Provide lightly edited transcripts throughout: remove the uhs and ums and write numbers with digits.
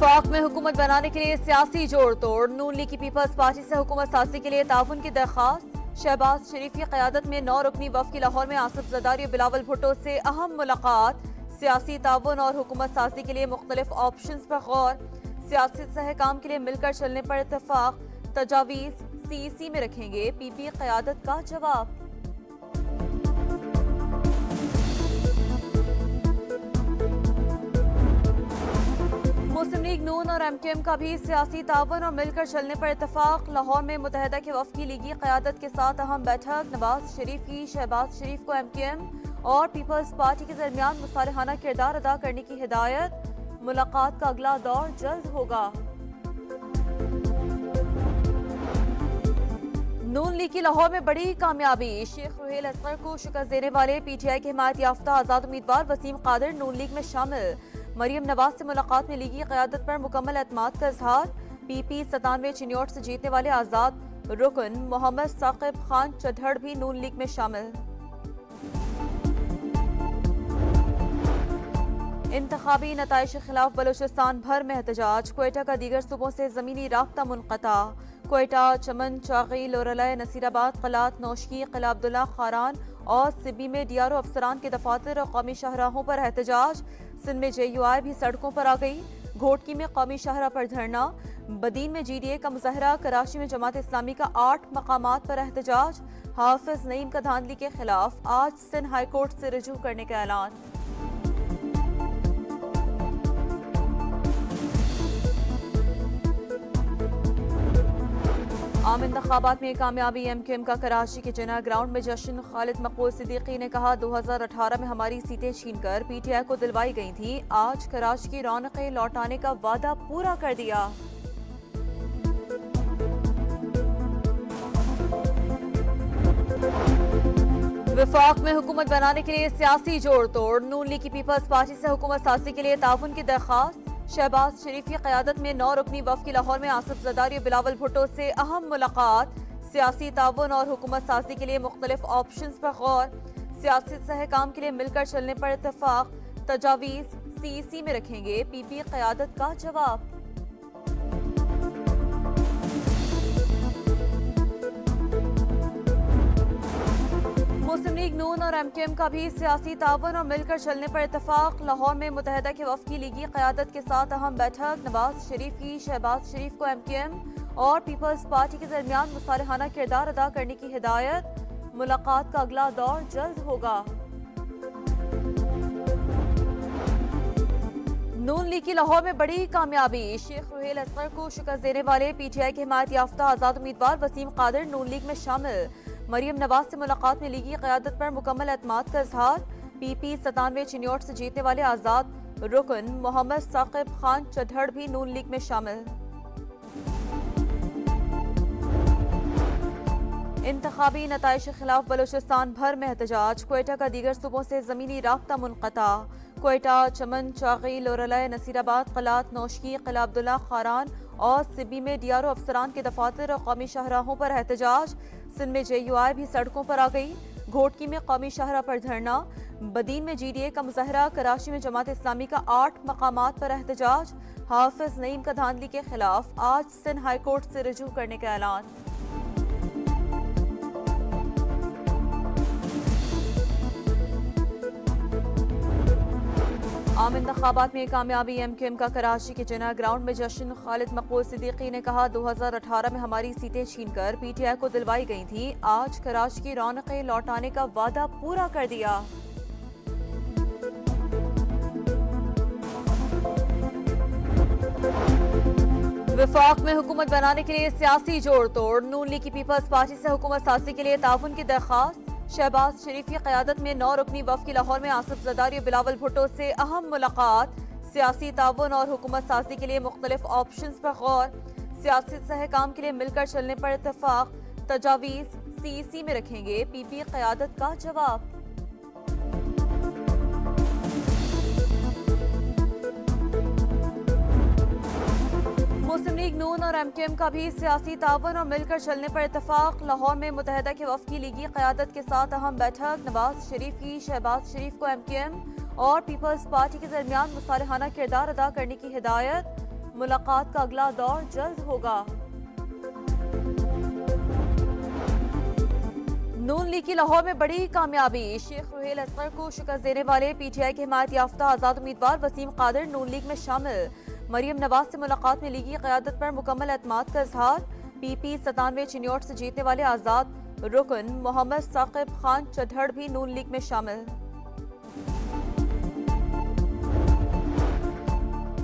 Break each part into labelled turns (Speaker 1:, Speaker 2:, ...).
Speaker 1: वफाक में हुकूमत बनाने के लिए सियासी जोड़ तोड़। नून लीग की पीपल्स पार्टी से हुकूमत साजी के लिए ताउन की दरख्वास्त। शहबाज शरीफ की क़यादत में 9 रुकनी वफ़ की लाहौर में आसिफ ज़रदारी और बिलावल भुट्टो से अहम मुलाकात। सियासी ताउन और हुकूमत साजी के लिए मुख्तलिफ ऑप्शंस पर गौर। सियासी सहकाम के लिए मिलकर चलने पर इत्तफाक। तजावीज़ CEC में रखेंगे PP क़यादत का जवाब। मुस्लिम लीग नून और MKM का भी सियासी तावन और मिलकर चलने पर इत्तफाक। लाहौर में मुत्तहिदा के वफ़द की लीगी क़यादत के साथ अहम बैठक। नवाज शरीफ की शहबाज शरीफ को MKM और पीपल्स पार्टी के दरमियान मुसालहाना किरदार अदा करने की हिदायत। मुलाकात का अगला दौर जल्द होगा। नून लीग की लाहौर में बड़ी कामयाबी। शेख रुहेल असगर को शिकस्त देने वाले PTI के हिमायत याफ्ता आज़ाद उम्मीदवार वसीम कादिर नून लीग में शामिल। मरियम नवाज से मुलाकात में लीगी क़यादत पर मुकम्मल एतमाद का इजहार। PP 97 चिन्योट से जीतने वाले आज़ाद रुकन मोहम्मद साकिब खान चढ़ड़ भी नून लीग में शामिल। इंतखाबी नताइश के खिलाफ बलूचिस्तान भर में एहतजाज। क्वेटा का दीगर सूबों से ज़मीनी राब्ता मुनक़ता। क्वेटा, चमन, चागी, लोरलय, नसीराबाद, क़लात, नौशकी, क़िला अब्दुल्ला खारान और सिब्बी में DRO अफसरान के दफातर और कौमी शाहराहों पर एहतजाज। सिंध में JUI भी सड़कों पर आ गई। घोटकी में कौमी शाहरा पर धरना। बदीन में GDA का मुजाहरा। कराची में जमात इस्लामी का 8 मकामात पर एहतजाज। हाफिज नईम का धांधली के खिलाफ आज सिंध हाई कोर्ट से रुजू करने का ऐलान। आम इंतखाबात में कामयाबी। MKM का कराची के जिन्ना ग्राउंड में जश्न। खालिद मकबूल सिद्दीकी ने कहा 2018 में हमारी सीटें छीनकर PTI को दिलवाई गई थी। आज कराची की रौनकें लौटाने का वादा पूरा कर दिया। वफाक में हुकूमत बनाने के लिए सियासी जोड़ तोड़। नून लीग की पीपल्स पार्टी से हुकूमत साजी के लिए ताउन की दरख्वास्त। शहबाज शरीफ की क़यादत में 9 रुकनी वफ़ की लाहौर में आसिफ ज़रदारी और बिलावल भुट्टो से अहम मुलाकात। सियासी ताउन और हुकूमत साजी के लिए मुख्तलिफ ऑप्शंस पर गौर। सियासी सहकाम के लिए मिलकर चलने पर इत्तफाक। तजावीज़ CEC में रखेंगे PP क़यादत का जवाब। मुस्लिम लीग नून और MKM का भी सियासी तावन और मिलकर चलने पर इत्तफाक। लाहौर में मुत्तहिदा के वफ़द की लीगी क़यादत के साथ अहम बैठक। नवाज शरीफ की शहबाज शरीफ को MKM और पीपल्स पार्टी के दरमियान मुसालहाना किरदार अदा करने की हिदायत। मुलाकात का अगला दौर जल्द होगा। नून लीग की लाहौर में बड़ी कामयाबी। शेख रुहेल असगर को शिकस्त देने वाले PTI के हिमायत याफ्ता आज़ाद उम्मीदवार वसीम कादिर नून लीग में शामिल। मरियम नवाज से मुलाकात में लीगी क़यादत पर मुकम्मल एतमाद का इजहार। PP 97 चिन्योट से जीतने वाले आज़ाद रुकन मोहम्मद साकिब खान चढ़ड़ भी नून लीग में शामिल। इंतखाबी नताइश के खिलाफ बलूचिस्तान भर में एहतजाज। क्वेटा का दीगर सूबों से ज़मीनी राब्ता मुनक़ता। क्वेटा, चमन, चागी, लोरलय, नसीराबाद, क़लात, नौशकी, क़िला अब्दुल्ला खारान और सिब्बी में DRO अफसरान के दफातर और कौमी शाहराहों पर एहतजाज। सिंध में JUI भी सड़कों पर आ गई। घोटकी में कौमी शाहरा पर धरना। बदीन में GDA का मुजाहरा। कराची में जमात इस्लामी का 8 मकामात पर एहतजाज। हाफिज नईम का धांधली के खिलाफ आज सिंध हाई कोर्ट से रुजू करने का ऐलान। आम इंतखाबात में कामयाबी। MKM का कराची के जिन्ना ग्राउंड में जश्न। खालिद मकबूल सिद्दीकी ने कहा 2018 में हमारी सीटें छीनकर PTI को दिलवाई गई थी। आज कराची की रौनकें लौटाने का वादा पूरा कर दिया। वफाक में हुकूमत बनाने के लिए सियासी जोड़ तोड़। नून लीग की पीपल्स पार्टी से हुकूमत साजी के लिए ताउन की दरख्वास्त। शहबाज शरीफ की क़यादत में 9 रुकनी वफ़ की लाहौर में आसिफ ज़रदारी और बिलावल भुट्टो से अहम मुलाकात। सियासी ताउन और हुकूमत साजी के लिए मुख्तलिफ ऑप्शंस पर गौर। सियासी सहकाम के लिए मिलकर चलने पर इत्तफाक। तजावीज़ CEC में रखेंगे PP क़यादत का जवाब। मुस्लिम लीग नून और MKM का भी सियासी तावन और मिलकर चलने पर इत्तफाक। लाहौर में मुत्तहिदा के वफ़द की लीगी क़यादत के साथ अहम बैठक। नवाज शरीफ की शहबाज शरीफ को MKM और पीपल्स पार्टी के दरमियान मुसालहाना किरदार अदा करने की हिदायत। मुलाकात का अगला दौर जल्द होगा। नून लीग की लाहौर में बड़ी कामयाबी, शेख रुहेल असगर को शिकस्त देने वाले पीटीआई के हिमायत याफ्ता आजाद उम्मीदवार वसीम कादिर नून लीग में शामिल। मरियम नवाज से मुलाकात में लीगी क़यादत पर मुकम्मल एतमाद का इजहार। पीपी 97 चिन्योट से जीतने वाले आजाद रुकन मोहम्मद साकिब खान चढ़ड़ भी नून लीग में शामिल।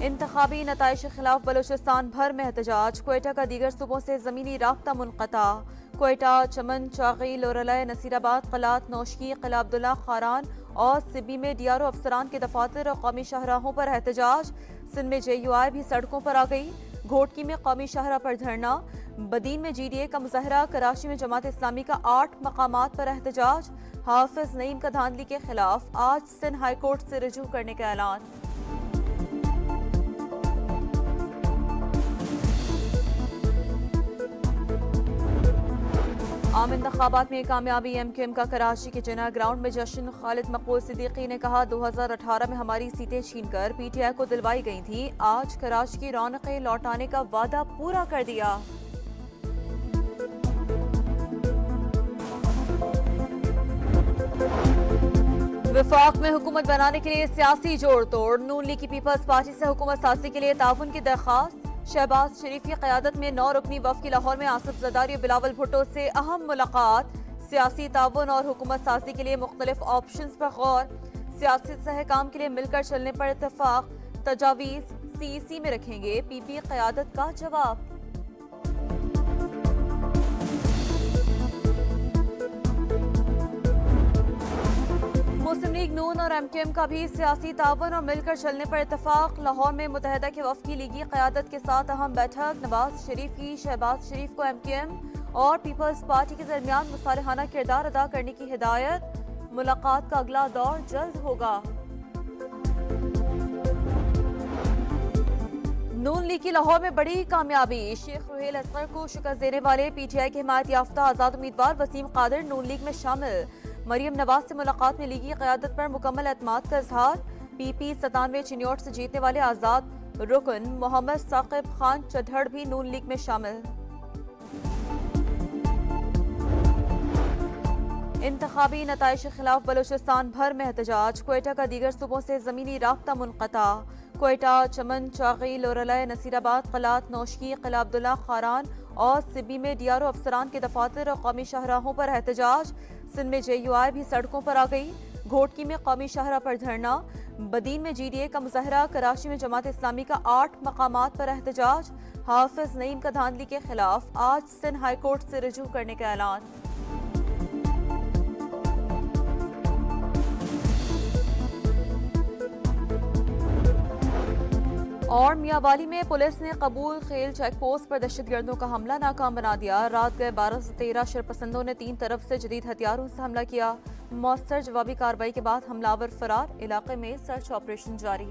Speaker 1: इंतखाबी नताइश के खिलाफ बलूचिस्तान भर में एहतजाज, क्वेटा का दीगर सूबों से जमीनी राब्ता मुनक़ता। क्वेटा, चमन, चागी, लोरला, नसीराबाद, क़लात, नौशकी, क़िला अब्दुल्ला खारान और सिब्बी में डीआरओ अफसरान के दफातर और कौमी शाहराहों पर एहतजाज। सिंध में JUI भी सड़कों पर आ गई। घोटकी में कौमी शाहरा पर धरना। बदीन में GDA का मुजाहरा। कराची में जमात इस्लामी का 8 मकामात पर एहतजाज। हाफिज नईम का धांधली के खिलाफ आज सिंध हाई कोर्ट से रुजू करने का ऐलान। आम इंतखाबात में कामयाबी, MQM का कराची के जिन्ना ग्राउंड में जश्न। खालिद मकबूल सिद्दीकी ने कहा 2018 में हमारी सीटें छीनकर PTI को दिलवाई गई थी, आज कराची की रौनकें लौटाने का वादा पूरा कर दिया। विफाक में हुकूमत बनाने के लिए सियासी जोड़ तोड़, नून लीग की पीपल्स पार्टी से हुकूमत साजी के लिए ताउन की दरख्वास्त। शहबाज शरीफ की क़यादत में 9 रुकनी वफ़द की लाहौर में आसिफ ज़रदारी और बिलावल भुट्टो से अहम मुलाकात। सियासी ताउन और हुकूमत साजी के लिए मुख्तलिफ ऑप्शंस पर गौर। सियासी सहकाम के लिए मिलकर चलने पर इत्तफाक। तजावीज़ CEC में रखेंगे PP क़यादत का जवाब। मुस्लिम लीग, नून और MQM का भी सियासी ताउन और मिलकर चलने पर इत्तफाक। लाहौर में मुत्तहिदा के वफ़द की लीगी क़यादत के साथ अहम बैठक। नवाज शरीफ की शहबाज शरीफ को MQM और पीपल्स पार्टी के दरमियान मुसालहाना किरदार अदा करने की हिदायत। मुलाकात का अगला दौर जल्द होगा। नून लीग की लाहौर में बड़ी कामयाबी, शेख रुहेल असगर को शिकस्त देने वाले PTI के हिमायत याफ्ता आजाद उम्मीदवार वसीम कादिर नून लीग में शामिल। मरियम नवाज से मुलाकात में लीगी क़यादत पर मुकम्मल एतमाद का इजहार। PP 97 चिन्योट से जीतने वाले आजाद रुकन मोहम्मद साकिब खान चढ़ड़ भी नून लीग में शामिल। इंतखाबी नताइश के खिलाफ बलूचिस्तान भर में एहतजाज, क्वेटा का दीगर सूबों से जमीनी राब्ता मुनक़ता। क्वेटा, चमन, चागी, लोरला, नसीराबाद, क़लात, नौशकी, क़िला अब्दुल्ला खारान और सिब्बी में डीआरओ अफसरान के दफातर और कौमी शाहराहों पर एहतजाज। सिंध में JUI भी सड़कों पर आ गई। घोटकी में कौमी शाहरा पर धरना। बदीन में GDA का मुजाहरा। कराची में जमात इस्लामी का 8 मकामात पर एहतजाज। हाफिज नईम का धांधली के खिलाफ आज सिंध हाई कोर्ट से रुजू करने का ऐलान। और मियांवाली में पुलिस ने कबूल खेल चेक पोस्ट पर दहशतगर्दों का हमला नाकाम बना दिया। रात गए 12 से 13 शरपसंदों ने 3 तरफ से जदीद हथियारों से हमला किया। मौसर जवाबी कार्रवाई के बाद हमलावर फरार। इलाके में सर्च ऑपरेशन जारी।